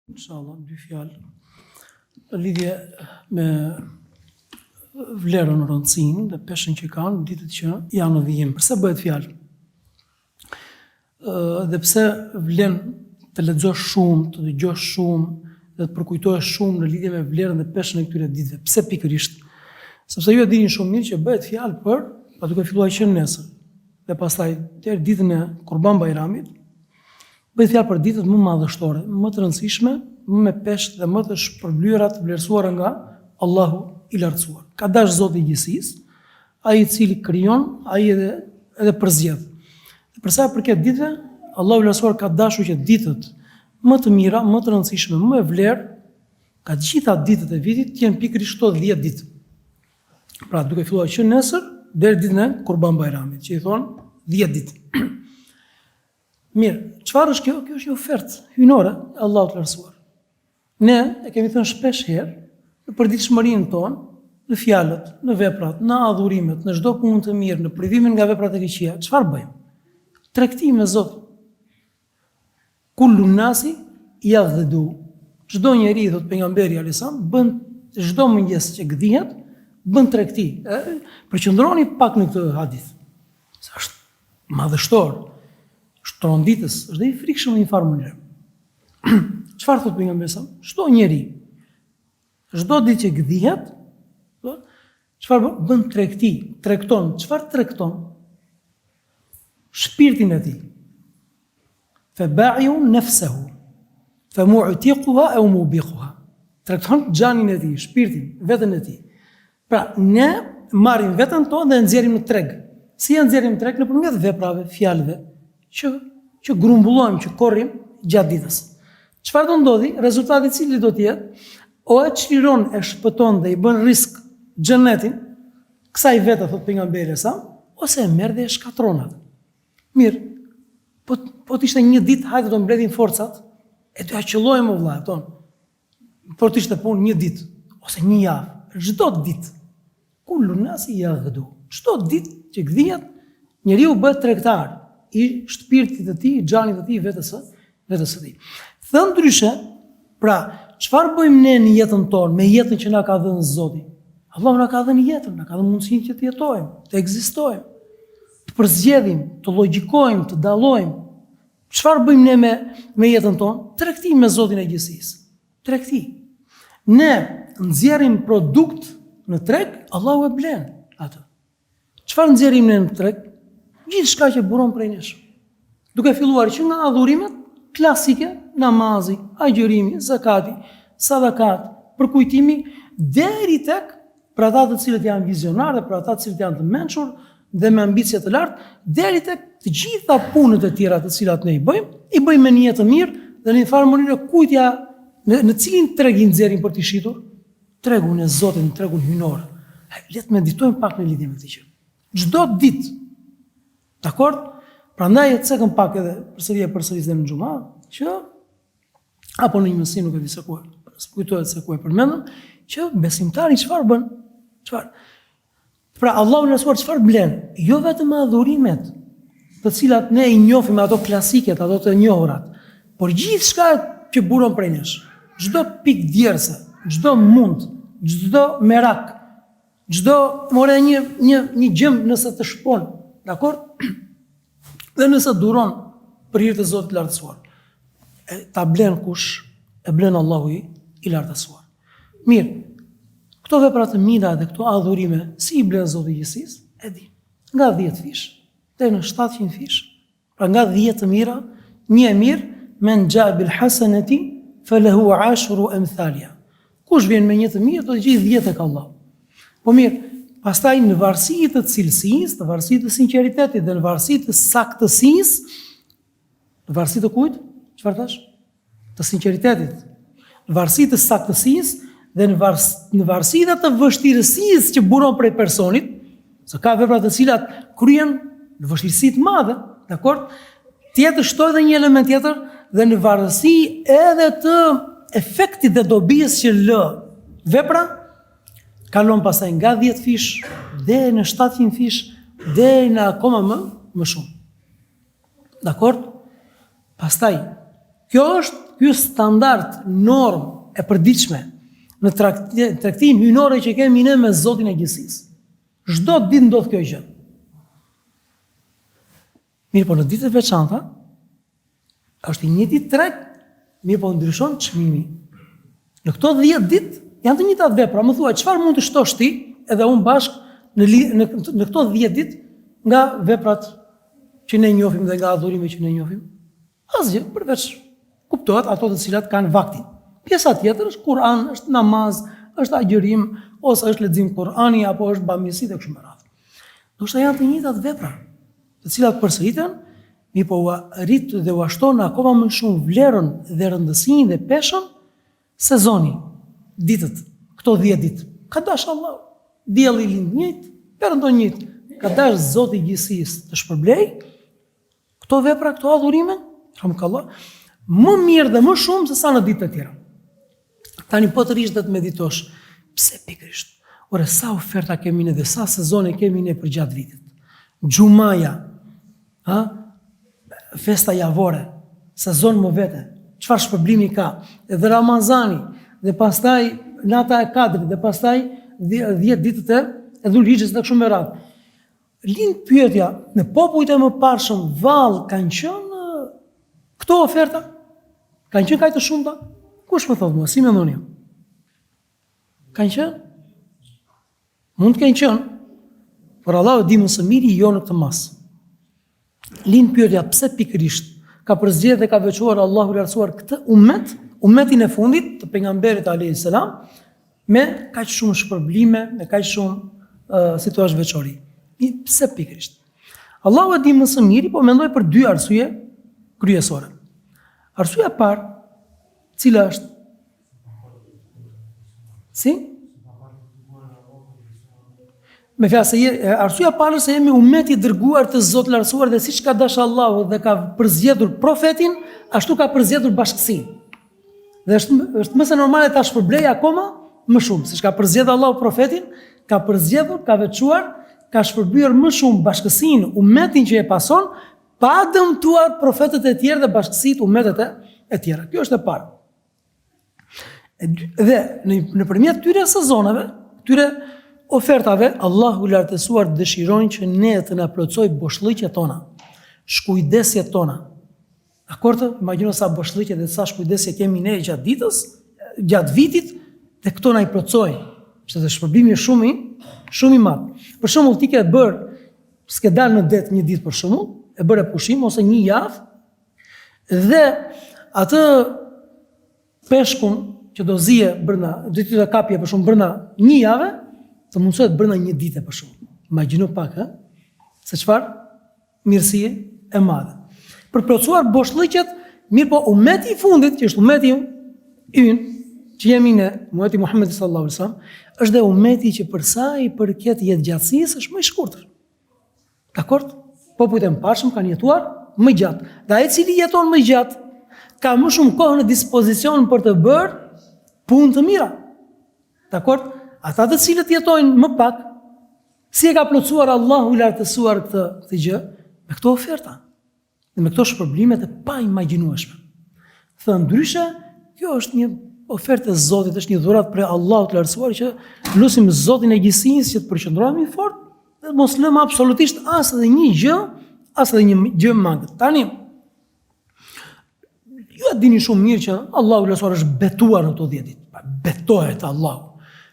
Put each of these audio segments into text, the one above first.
Inshallah, dy fjalë në lidhje me vlerën, rëndësinë dhe peshën që kanë ditët që janë në vijim. Përse bëhet fjalë? Dhe pse vlen të lexosh shumë, të dëgjosh shumë dhe të përkujtohesh shumë në lidhje me vlerën dhe peshën e këtyre ditëve. Pse pikërisht? Sepse ju e dini shumë mirë që bëhet fjalë për, pa duke filluar që nesër dhe pastaj deri ditën e Kurban Bayramit, bëhet fjalë për ditët më madhështore, më të rëndësishme, më me peshë dhe më të shpërblyera të vlerësuara nga Allahu i lartësuar. Ka dash Zoti i gjithësisë, ai i cili krijon, ai edhe përzgjedh. Dhe për sa i përket ditëve, Allahu i lartësuar ka dashur që ditët më të mira, më të rëndësishme, më e vlerë, ka të gjitha ditët e vitit të jenë pikërisht këto 10 ditë. Pra duke filluar që nesër deri ditën e Kurban Bayramit, që i thonë 10 ditë. Mirë, çfarë është kjo? Kjo është një ofertë hyjnore e Allahut të lartësuar. Ne e kemi thënë shpesh herë, në përditshmërinë tonë, në fjalët, në veprat, në adhurimet, në çdo punë të mirë, në privimin nga veprat e këqija, çfarë bëjmë? Tregtim me Zotin. Kullu nasi yaghdhu. Çdo njeri, thot pejgamberi alayhisalam, bën çdo mëngjes që gdhihet, bën tregti. Përqendroni pak në këtë hadith. Sa është madhështor, shtronditës, është dhe i frikshëm në një farë mënyrë. Çfarë thot pejgamberi sa? Çdo njeri, çdo ditë që gdhihet, çfarë bën tregti, tregton, çfarë tregton? Shpirtin e tij. Faba'iu nafsuhu, famu'tiquha aw mubiquha. Tregton xhanin e tij, shpirtin, veten e tij. Pra, ne marrim veten tonë dhe nxjerrim në treg. Si e nxjerrim në treg? Nëpërmjet veprave, fjalëve, që grumbullojmë, që korrim gjatë ditës. Çfarë do ndodhi? Rezultati i cili do të jetë, o e çliron, e shpëton dhe i bën risk xhenetin, kësaj vete, thot pejgamberi sa, ose e merr dhe e shkatron atë. Mirë, po të ishte një ditë, hajde do mbledhin forcat, e do ja qellojmë vëllai ton. Po të ishte punë një ditë ose një javë, çdo ditë. Kullu nasi yaghdhu. Çdo ditë që gdhihet, njeriu bëhet tregtar i shpirtit të tij, i xhanit të tij, vetes së tij. Thënë ndryshe, pra, çfarë bëjmë ne në jetën tonë, me jetën që na ka dhënë Zoti? Allahu na ka dhënë jetën, na ka dhënë mundësinë që të jetojmë, të ekzistojmë, të përzgjedhim, të logjikojmë, të dallojmë. Çfarë bëjmë ne me jetën tonë? Tregtim me Zotin e gjithësisë. Tregti. Ne nxjerrim produkt në treg, Allahu e blen atë. Çfarë nxjerrim ne në treg? Gjithçka që buron prej nesh. Duke filluar që nga adhurimet klasike, namazi, agjërimi, zakati, sadakat, përkujtimi, deri tek për ata të cilët janë vizionarë, për ata të cilët janë të mençur dhe me ambicie të lartë, deri tek të gjitha punët e tjera të cilat ne i bëjmë me një jetë të mirë dhe në një farë mënyrë kujtja në cilin treg i nxjerrim për të shitur, tregun e Zotit, tregun hyjnor. Le të meditojmë pak në lidhje me këtë gjë. Çdo ditë. Dakor? Prandaj e cekëm pak edhe përsëri dhe në xhumë, që apo në një mësim nuk e di se ku, kujtohet se ku e përmendëm, që besimtari çfarë bën? Çfarë? Pra Allahu na thua çfarë blen? Jo vetëm adhurimet, të cilat ne i njohim, ato klasiket, ato të njohurat, por gjithçka që buron prej nesh. Çdo pikë djerse, çdo mund, çdo merak, çdo more një gjëm nëse të shpon, dakor? Dhe nëse duron për hir të Zotit të lartësuar. Ta blen kush? E blen Allahu i lartësuar. Mirë, këto vepra të mira dhe këto adhurime, si i blen Zoti i gjithësisë? E di. Nga 10 fish deri në 700 fish. Pra nga 10 të mira, një e mirë, men jaa bil hasanati falahu 10 amthaliha. Kush vjen me një të mirë, do të gjithë 10 tek Allahu. Po mirë, pastaj në varësi të cilësisë, në varësi të sinqeritetit dhe në varësi të saktësisë, në varësi të kujt? Çfarë thash? Të sinqeritetit. Në varësi të saktësisë dhe në varësi të vështirësisë që buron prej personit, se ka vepra të cilat kryen në vështirësi të madhe, dakor? Tjetër shtoj edhe një element tjetër dhe në varësi edhe të efektit dhe dobisë që lë vepra, kalon pastaj nga 10 fish deri në 700 fish deri në akoma më shumë. Dakor? Pastaj, kjo është ky standard, norm e përditshme në tregtinë hyjnore që kemi ne me Zotin e gjithësisë. Çdo ditë ndodh kjo gjë. Mirë, po në ditët e veçanta është i njëjti treg, mirë po ndryshon çmimi. Në këto 10 ditë janë të njëjtat vepra. Më thuaj, çfarë mund të shtosh ti edhe unë bashk në këto 10 ditë nga veprat që ne njohim dhe nga adhurimet që ne njohim? Asgjë, përveç kuptohet ato të cilat kanë vaktin. Pjesa tjetër është Kur'an, është namaz, është agjërim, ose është lexim Kur'ani apo është bamirësi dhe kështu me radhë. Do të janë të njëjtat vepra, të cilat përsëriten, mirë po arrit dhe u ashton akoma më shumë vlerën dhe rëndësinë dhe peshën sezoni, ditët, këto 10 ditë. Ka dash Allah, dielli lind njëjtë, perëndon njëjtë. Ka dash Zoti i gjithësisë të shpërblej këto vepra, këto adhurime, hamdullah, më mirë dhe më shumë se sa në ditët e tjera. Tani po të rish dhe të meditosh, pse pikërisht? Ore, sa oferta kemi ne dhe sa sezone kemi ne për gjatë vitit? Gjumaja, festa javore, sezon më vete, çfarë shpërblimi ka? Edhe Ramazani, dhe pastaj nata e Kadrit, dhe pastaj 10 ditët e Dhulhixhes dhe kështu me radhë. Lind pyetja, në popujt e mëparshëm vallë kanë qenë këto oferta? Kanë qenë kaq të shumta? Kush më thot mua, si mendoni ju? Kanë qenë? Mund të kenë qenë, por Allahu di më së miri jo në këtë mas. Lind pyetja, pse pikërisht ka përzgjedhur dhe ka veçuar Allahu i lartësuar këtë umetin e fundit të pejgamberit alayhis salam me kaq shumë shpërblime, me kaq shumë situash veçori. Pse pikërisht? Allahu e di më së miri, po mendoj për 2 arsye kryesore. Arsyeja e parë, cila është? Si? Me fjalë se arsyeja e parë se jemi ummeti i dërguar të Zotit lartësuar dhe siç ka dashur Allahu dhe ka përzgjedhur profetin, ashtu ka përzgjedhur bashkësinë. Dhe është më se normale ta shpërblej akoma më shumë, siç ka përzgjedhur Allahu profetin, ka përzgjedhur, ka veçuar, ka shpërbyer më shumë bashkësinë, ummetin që e pason, pa dëmtuar profetët e tjerë dhe bashkësitë ummetet e tjera. Kjo është e parë. Dhe nëpërmjet këtyre sezonave, këtyre ofertave, Allahu i lartësuar dëshiron që ne të na plotësoj boshllëqjet tona, shkujdesjet tona. Dakor? Imagjino sa boshllëqje dhe sa shkujdesje kemi ne gjatë ditës, gjatë vitit, dhe këto na i plotësoj. Sepse të shpërblimi është shumë i madh. Për shembull, ti ke bërë, s'ke dalë në det një ditë për shembull, e bëre pushim ose një javë, dhe atë peshkun që do zije brenda, do të kapje për shembull brenda një jave, të mundsohet brenda një dite për shembull. Imagjino pak, se çfarë mirësie e madhe. Për plotësuar boshllëqjet, mirë po ummeti i fundit, që është ummeti ynë, që jemi ne, ummeti Muhamedit sallallahu alaihi wasallam, është dhe ummeti që për sa i përket jetëgjatësisë është më i shkurtër. Dakor? Popujt e mëparshëm kanë jetuar më gjatë. Dhe ai i cili jeton më gjatë ka më shumë kohë në dispozicion për të bërë punë të mira. Dakor? Ata të cilët jetojnë më pak, si e ka plotësuar Allahu i lartësuar këtë gjë me këto oferta dhe me këto shpërblime të paimagjinueshme. Thënë ndryshe, kjo është një ofertë e Zotit, është një dhuratë prej Allahut të lartësuar që lutim Zotin e gjithësisë që të përqendrohemi fort dhe mos lëmë absolutisht as edhe një gjë mangët. Tani ju e dini shumë mirë që Allahu i lartësuar është betuar në këto 10 ditë. Betohet Allahu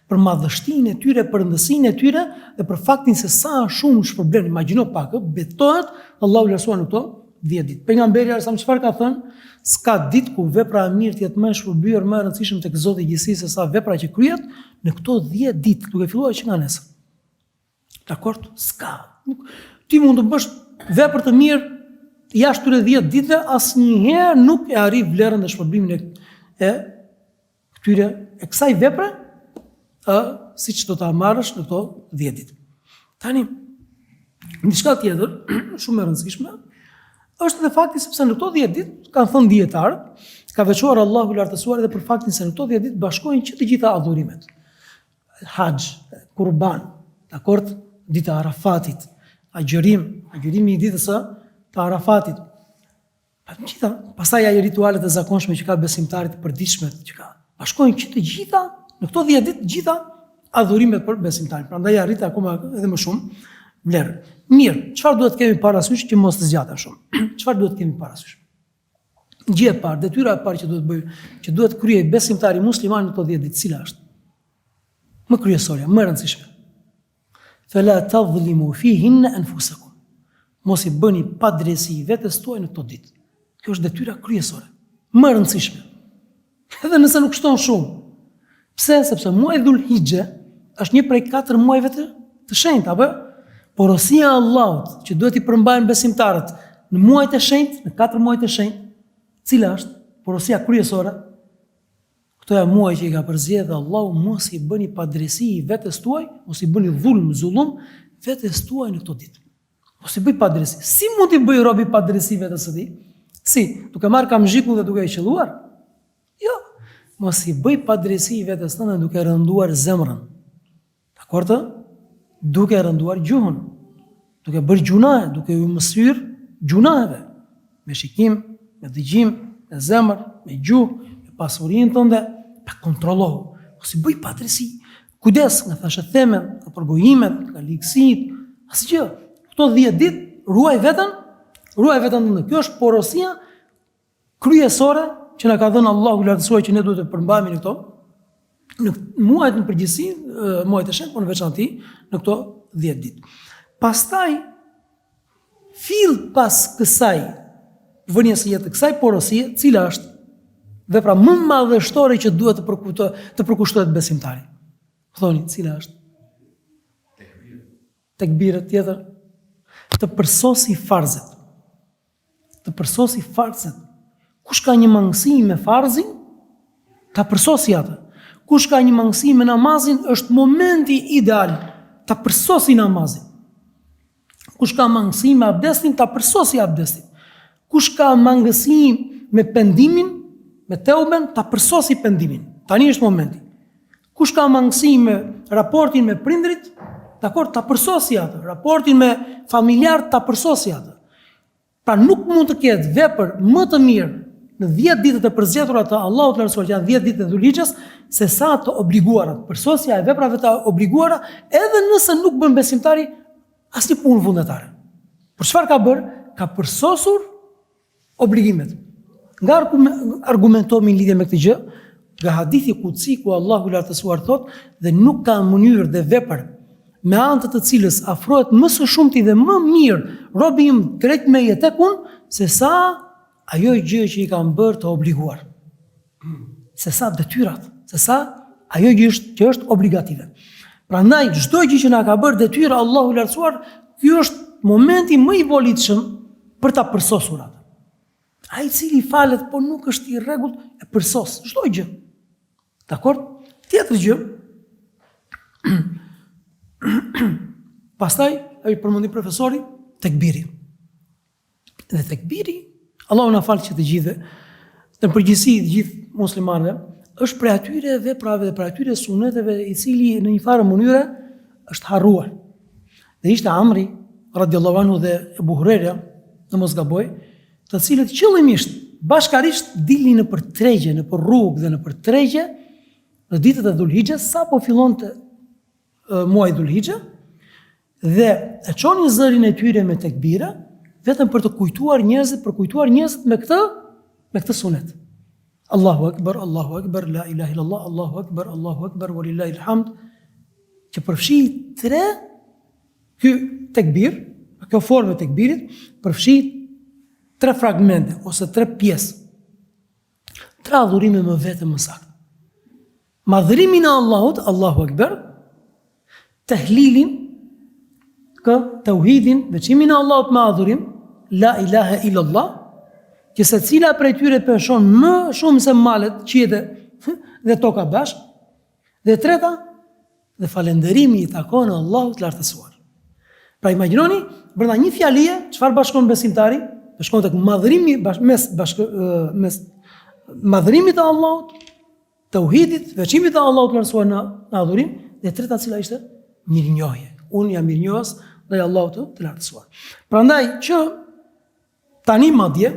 për madhështinë e tyre, për rëndësinë e tyre dhe për faktin se sa shumë shpërblen. Imagjino pak, betohet Allahu i lartësuar në këto 10 ditë. Pejgamberi sa çfarë ka thënë? S'ka ditë ku vepra e mirë të jetë më e shpërbyer, më e rëndësishme tek Zoti i gjithësisë se sa vepra që kryhet në këto 10 ditë, duke filluar që nga nesër. Dakor? S'ka. Ti mund të bësh vepër të mirë jashtë këtyre 10 ditëve, asnjëherë nuk e arrin vlerën dhe shpërblimin e këtyre e kësaj vepre, siç do ta marrësh në këto 10 ditë. Tani, diçka tjetër shumë e rëndësishme është edhe fakti sepse në këto 10 ditë kanë thënë dietarët, ka veçuar Allahu i lartësuar edhe për faktin se në këto 10 ditë bashkohen që të gjitha adhurimet. Haxh, kurban, dakor, dita e Arafatit, agjërimi i ditës së Arafatit, Gjitha, pastaj ajo ritualet e zakonshme që ka besimtarit të përditshme që ka. Bashkojnë që të gjitha në këto 10 ditë gjitha adhurimet për besimtarin. Prandaj arrit akoma edhe më shumë vlerë. Mirë, çfarë duhet të kemi parasysh që mos të zgjatem shumë? Çfarë duhet të kemi parasysh? Gjë e parë, detyra e parë që duhet kryej besimtari musliman në këto 10 ditë, cila është? Më kryesorja, më e rëndësishme. Fala tadhlimu fihinna anfusakum. Mos i bëni padrejsi vetes tuaj në këto ditë. Kjo është detyra kryesore, më e rëndësishme. Edhe nëse nuk shton shumë. Pse? Sepse muaji Dhulhijhe është një prej 4 muajve të shenjtë, apo? Porosia e Allahut që duhet i përmbajnë besimtarët në muajt e shenjtë, në 4 muajt e shenjtë, cila është porosia kryesore? Këto janë muaj që i ka përzgjedhur Allahu, mos i bëni padrejsi vetes tuaj, mos i bëni zullum vetes tuaj në këto ditë. Mos i bëj padrejsi. Si mund t'i bëj robi padrejsi vetes së tij? Si? Duke marrë kamzhikun dhe duke i qelluar? Jo. Mos i bëj padrejsi vetes tënde duke rënduar zemrën. Dakor? Duke rënduar gjuhën. Duke bërë gjunahe, duke u mësyr gjunaheve. Me shikim, me dëgjim, me zemër, me gjuhë, me pasurinë tënde, pa kontrollohu. Mos i bëj padrejsi. Kujdes nga thashethemen, nga përgojimet, nga ligësit, asgjë. Këto 10 ditë ruaj veten tënde. Kjo është porosia kryesore që na ka dhënë Allahu i lartësuar që ne duhet të përmbajmë në këto, në muajt në përgjithësi, muajt e shenjtë, por në veçantë në këto 10 ditë. Pastaj fill pas kësaj vënies së jetë kësaj porosie, cila është vepra më madhështore që duhet të përkushtohet besimtarit. Thoni, cila është? Tekbir tjetër, të përsosi farzet. Të përsosi farzet. Kush ka një mangësi me farzin, ta përsosi atë. Kush ka një mangësi me namazin, është momenti ideal ta përsosi namazin. Kush ka mangësi me abdestin, ta përsosi abdestin. Kush ka mangësi me pendimin, me teuben, ta përsosi pendimin. Tani është momenti. Kush ka mangësi me raportin me prindrit, dakor, ta përsosi atë. Raportin me familjar, ta përsosi atë. Pra nuk mund të ketë vepër më të mirë në 10 ditët e përzgjedhura të Allahut të lartësuar, që janë 10 ditët e Dhulhijhes, se sa të obliguara. Përsosja e veprave të obliguara, edhe nëse nuk bën besimtari asnjë punë vullnetare. Por çfarë ka bërë? Ka përsosur obligimet. Nga argumentomi në lidhje me këtë gjë, nga hadithi kutsi ku Allahu i lartësuar thotë, dhe nuk ka mënyrë dhe vepër me anë të cilës afrohet më së shumti dhe më mirë robi im drejt meje tek unë, se sa ajo gjë që i kam bërë të obliguar. Se sa detyrat, se sa ajo gjë që është obligative. Prandaj çdo gjë që na ka bërë detyra Allahu i lartësuar, ky është momenti më i volitshëm për ta përsosur atë. Ai i cili falet po nuk është i rregullt, e përsos çdo gjë. Dakor? Tjetër gjë. Pastaj ai përmendi profesori tekbiri. Dhe tekbiri, Allahu na falë që të gjithë, në përgjithësi të gjithë muslimanëve, është prej atyre veprave dhe prej atyre suneteve i cili në një farë mënyre është harruar. Dhe ishte Amri radiallahu anhu dhe Ebu Hurajra, në mos gaboj, të cilët qëllimisht bashkarisht dilnin në për tregje, në për rrugë dhe në për tregje në ditët e Dhulhijhes, sa po fillonte muaji Dhulhijhe, dhe e çonin zërin e tyre me tekbira, vetëm për të kujtuar njerëzit me këtë sunet. Allahu Akbar, la ilaha illallah, Allahu Akbar, walillahil hamd, që përfshi 3 ky tekbir, kjo formë e tekbirit, përfshi 3 fragmente ose 3 pjesë. 3 adhurime më vetëm më saktë. Madhërimin e Allahut, Allahu Akbar, tehlilin, tauhidin, veçimin e Allahut me adhurim, la ilaha illallah, që se cila prej tyre penshon më shumë se malet, qiete dhe toka bashkë, dhe treta, dhe falënderimi i takon Allahut lartësuar. Pra imagjinoni, brenda një fjalie, çfarë bashkon besimtari? Bashkon tek madhërimi mes madhërimit të Allahut, tauhidit, veçimit të Allahut lartësuar në adhurim, dhe treta cila ishte mirënjohje. Unë jam mirënjohës ndaj Allahut të lartësuar. Prandaj që tani madje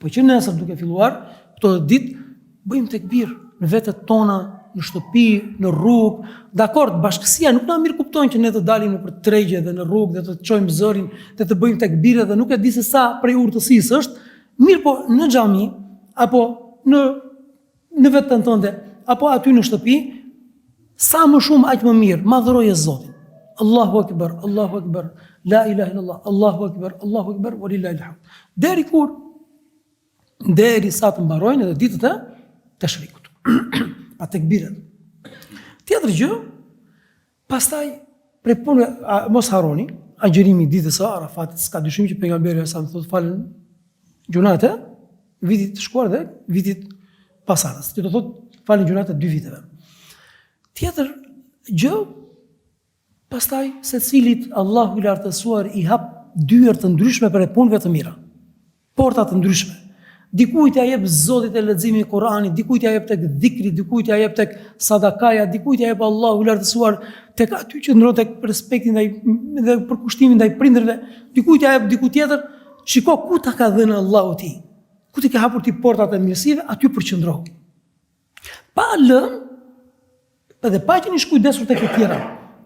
Po që nesër duke filluar këto ditë bëjmë tekbir në vetet tona, në shtëpi, në rrugë. Dakord, bashkësia nuk na mirë kuptojnë që ne të dalim nëpër tregje dhe në rrugë dhe të çojmë zërin dhe të bëjmë tekbire dhe nuk e di se sa prej urtësisë është, mirë po në xhami apo në veten tënde apo aty në shtëpi, sa më shumë aq më mirë, madhëroje Zotin. Allahu Akbar, Allahu Akbar, la ilaha illallah, Allahu Akbar, walillahi alhamd. Deri kur? Deri sa të mbarojnë edhe ditët e teshrikut. Pa tekbiret. Tjetër gjë, pastaj prej punë, mos harroni, agjërimi ditës së Arafatit, s'ka dyshim që pejgamberi sa më thotë falen gjunat e vitit të shkuar dhe vitit pasardhës. Që do thotë falen gjunat e 2 viteve. Tjetër gjë, pastaj secilit Allahu i lartësuar i hap dyert të ndryshme për punëve të mira. Porta të ndryshme. Dikujt ja jep Zotit e leximi i Kuranit, dikujt ja jep tek dhikri, dikujt ja jep tek sadakaja, dikujt ja jep Allahu i lartësuar tek aty që ndron tek respekti ndaj dhe përkushtimi ndaj prindërve, dikujt ja jep diku tjetër, shiko ku ta ka dhënë Allahu ti. Ku ti ka hapur ti portat e mirësive, aty përqendrohu. Pa lënë edhe pa qenë i kujdesur tek e tjera.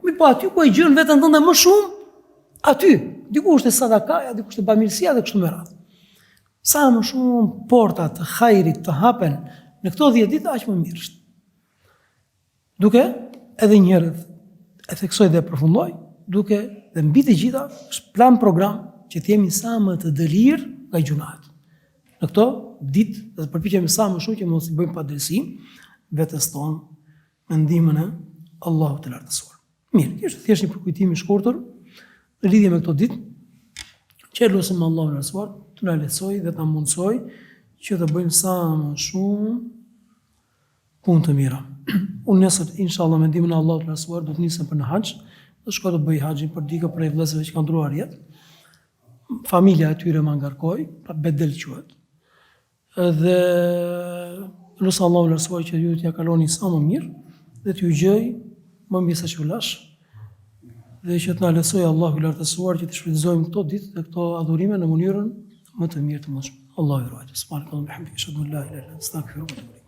Mi po aty ku e gjen veten tënde më shumë, aty, diku është sadakaja, diku është bamirësia dhe kështu me radhë. Sa më shumë porta të hajrit të hapen në këto 10 ditë, aq më mirë është. Duke edhe një herë e theksoj dhe e përfundoj, duke dhe mbi të gjitha është plan program që të jemi sa më të dëlirë nga gjunat. Në këto ditë dhe të përpiqemi sa më shumë që mos i bëjmë padrejsi vetes tonë me ndihmën e Allahut të lartësuar. Mirë, kjo është thjesht një përkujtim i shkurtër në lidhje me këto ditë, që lutem Allahun e lartësuar të na lehtësoj dhe ta mundsoj që të bëjmë sa më shumë punë të mira. Unë nesër, inshallah, me ndihmën e Allahut të lartësuar, do të nisem për në haxh, do shkoj të bëj haxhin për dikë prej vëllezërve që kanë ndruar jetë. Familja e tyre më ngarkoi, pa bedel quhet. Dhe lutem Allahun e lartësuar që ju t'ja kaloni sa më mirë dhe t'ju gjej më mirë sa çulash. Dhe që të na lehtësoj Allahu i lartësuar që të shfrytëzojmë këto ditë dhe këto adhurime në mënyrën më të mirë të mundshme. Allahu i ruaj. Subhanallahu wa bihamdihi, ashhadu an la ilaha illa anta, astaghfiruka wa atubu ilayk.